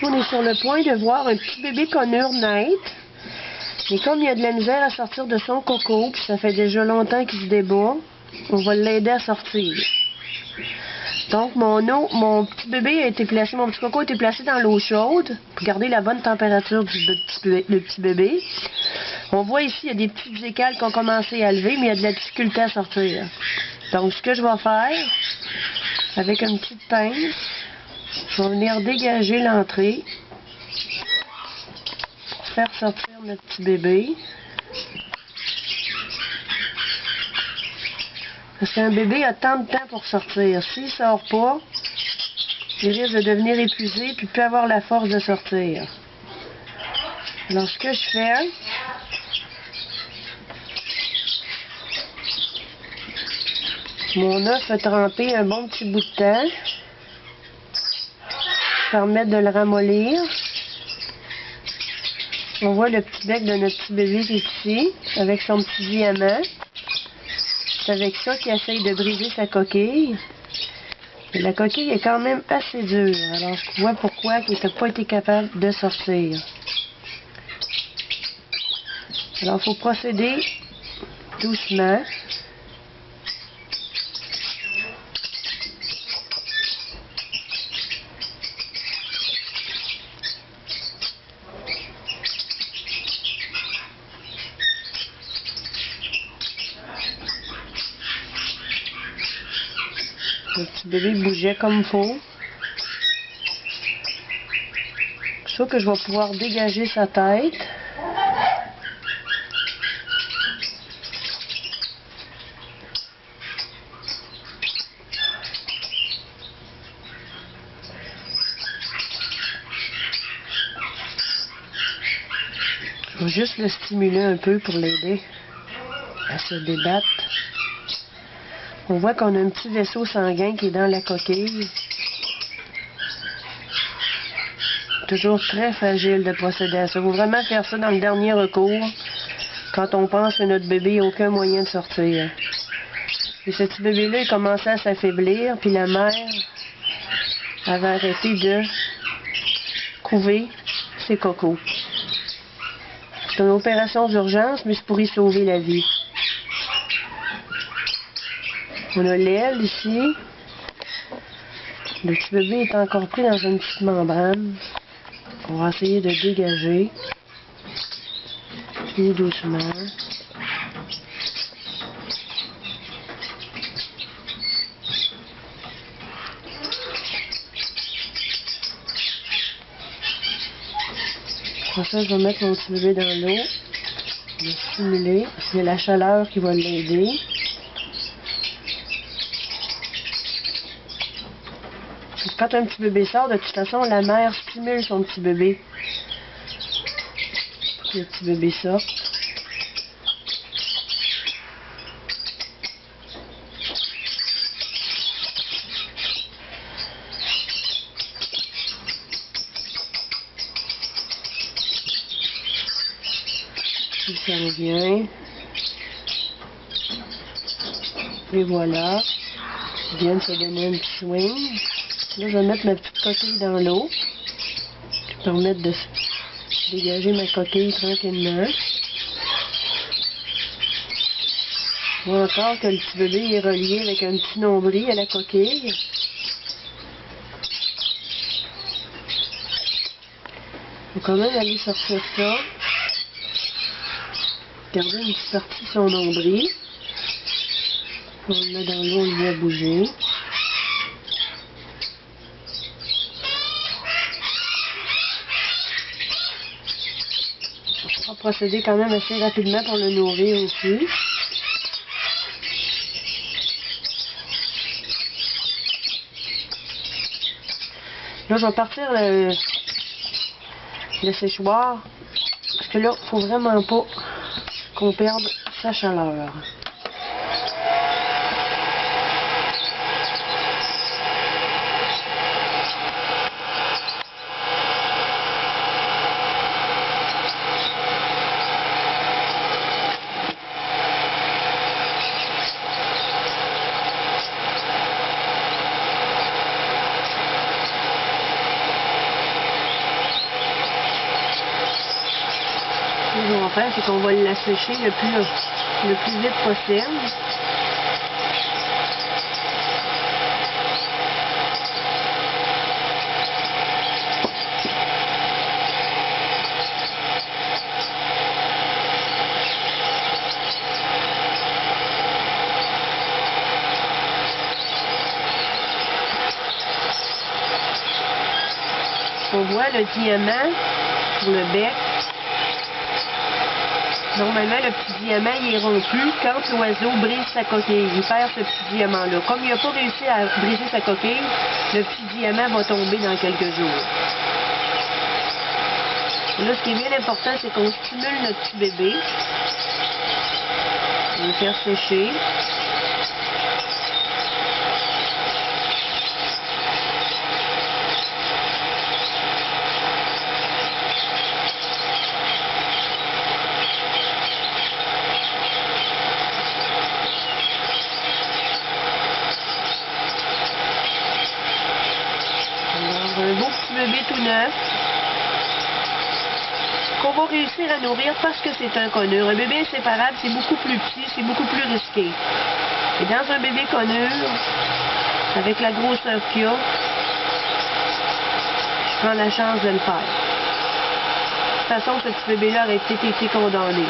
On est sur le point de voir un petit bébé conure naître. Mais comme il y a de la misère à sortir de son coco, puis ça fait déjà longtemps qu'il se débat, on va l'aider à sortir. Donc mon petit bébé a été placé, mon petit coco a été placé dans l'eau chaude pour garder la bonne température du petit bébé. On voit ici, il y a des petites écales qui ont commencé à lever, mais il y a de la difficulté à sortir. Donc ce que je vais faire, avec une petite pince, je vais venir dégager l'entrée pour faire sortir notre petit bébé. Parce qu'un bébé a tant de temps pour sortir. S'il ne sort pas, il risque de devenir épuisé et plus avoir la force de sortir. Alors ce que je fais, mon œuf a trempé un bon petit bout de temps. Permettre de le ramollir. On voit le petit bec de notre petit bébé qui est ici, avec son petit diamant. C'est avec ça qu'il essaye de briser sa coquille. Et la coquille est quand même assez dure, alors je vois pourquoi il n'a pas été capable de sortir. Alors il faut procéder doucement. Le petit bébé bougeait comme il faut. C'est sûr que je vais pouvoir dégager sa tête. Je vais juste le stimuler un peu pour l'aider à se débattre. On voit qu'on a un petit vaisseau sanguin qui est dans la coquille. Toujours très fragile de procéder à ça. Il faut vraiment faire ça dans le dernier recours, quand on pense que notre bébé n'a aucun moyen de sortir. Et ce petit bébé-là, il commençait à s'affaiblir, puis la mère avait arrêté de couver ses cocos. C'est une opération d'urgence, mais c'est pour y sauver la vie. On a l'aile ici. Le petit bébé est encore pris dans une petite membrane. On va essayer de dégager. Tout doucement. Pour ça, je vais mettre mon petit bébé dans l'eau. Je vais stimuler. C'est la chaleur qui va l'aider. Quand un petit bébé sort, de toute façon, la mère stimule son petit bébé pour que le petit bébé sorte. Il s'en vient. Et voilà. Il vient de se donner un petit swing. Là, je vais mettre ma petite coquille dans l'eau. Je vais permettre de dégager ma coquille tranquillement. Je vois encore que le petit bébé est relié avec un petit nombril à la coquille. Il faut quand même aller sortir ça. Garder une petite partie de son nombril. On le met dans l'eau, on le voit bouger. On va procéder quand même assez rapidement pour le nourrir aussi. Là, je vais partir le séchoir. Parce que là, il ne faut vraiment pas qu'on perde sa chaleur. faire, c'est qu'on va l'assécher le plus vite possible. On voit le diamant sur le bec. Normalement, le petit diamant il est rompu quand l'oiseau brise sa coquille. Il perd ce petit diamant-là. Comme il n'a pas réussi à briser sa coquille, le petit diamant va tomber dans quelques jours. Et là, ce qui est bien important, c'est qu'on stimule notre petit bébé. On va le faire sécher. Un beau petit bébé tout neuf qu'on va réussir à nourrir parce que c'est un conure. Un bébé inséparable, c'est beaucoup plus petit, c'est beaucoup plus risqué. Et dans un bébé conure, avec la grosseur qu'il a, je prends la chance de le faire. De toute façon, ce petit bébé-là aurait peut-être été condamné.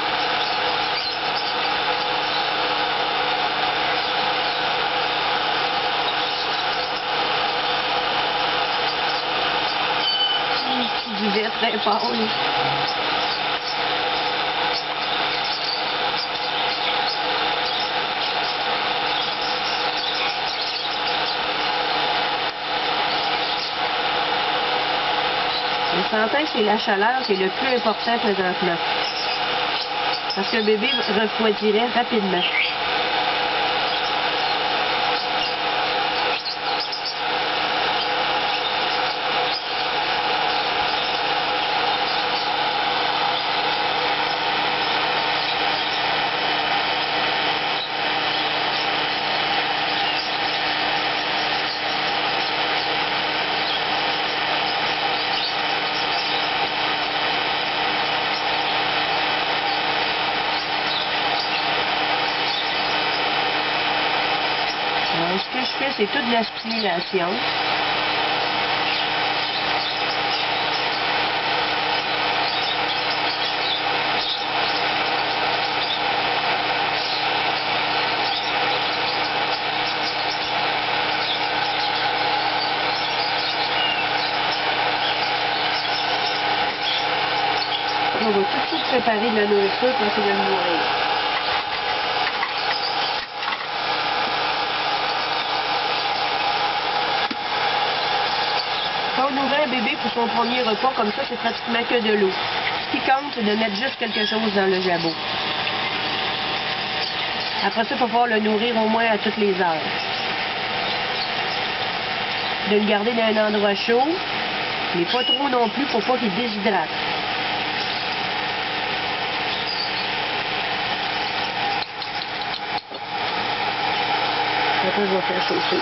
Du vert très pâle. On s'entend que c'est la chaleur qui est le plus important présentement. Parce que le bébé refroidirait rapidement. Alors, ce que je fais, c'est toute la stimulation. On va tout de suite préparer de la nourriture pour qu'il vienne nourrir. Quand on nourrit un bébé pour son premier repas, comme ça, c'est pratiquement que de l'eau. Ce qui compte, c'est de mettre juste quelque chose dans le jabot. Après ça, il faut pouvoir le nourrir au moins à toutes les heures. De le garder dans un endroit chaud, mais pas trop non plus pour pas qu'il déshydrate. Après, je vais faire chauffer.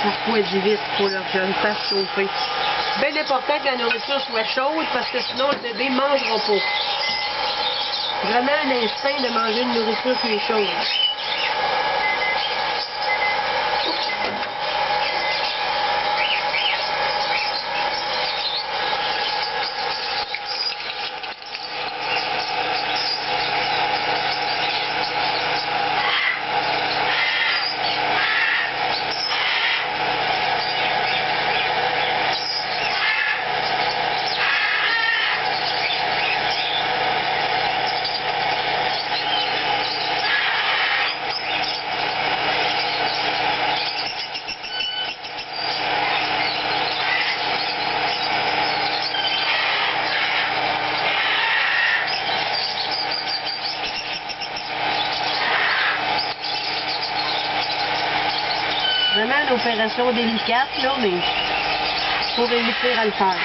Refroidit vite pour leur jeune fasse chauffer. C'est bien important que la nourriture soit chaude parce que sinon le bébé ne mangera pas. Vraiment un instinct de manger une nourriture qui est chaude. une opération délicate, là, mais faut réussir à le faire.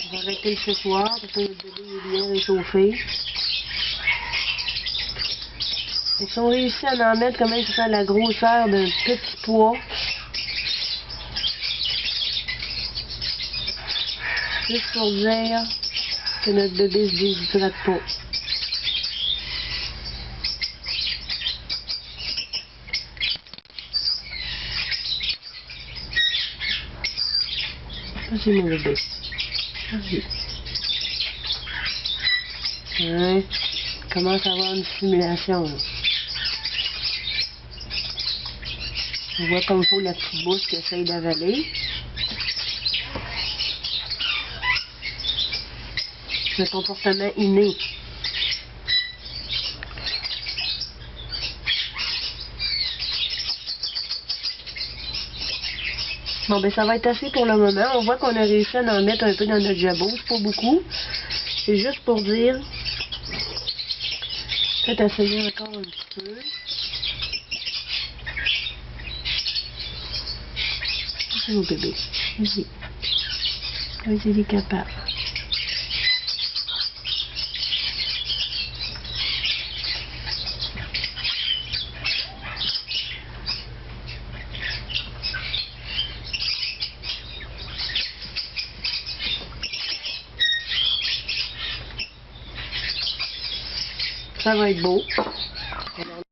On va arrêter le séchoir parce que notre bébé est bien réchauffé. Et si on réussit à en mettre quand même, c'est la grosseur d'un petit pois. Juste pour dire que notre bébé se déshydrate pas. Vas-y mon bébé. Vas-y. Ouais. Commence à avoir une stimulation. Là. On voit comme il faut la petite bouche qui essaye d'avaler. C'est un comportement inné. Bon, ben ça va être assez pour le moment. On voit qu'on a réussi à en mettre un peu dans notre jabot. C'est pas beaucoup. C'est juste pour dire. Peut-être essayer encore un petit peu. Vas-y, mon bébé. Vas-y. Vas-y, il est capable. Ça va être beau.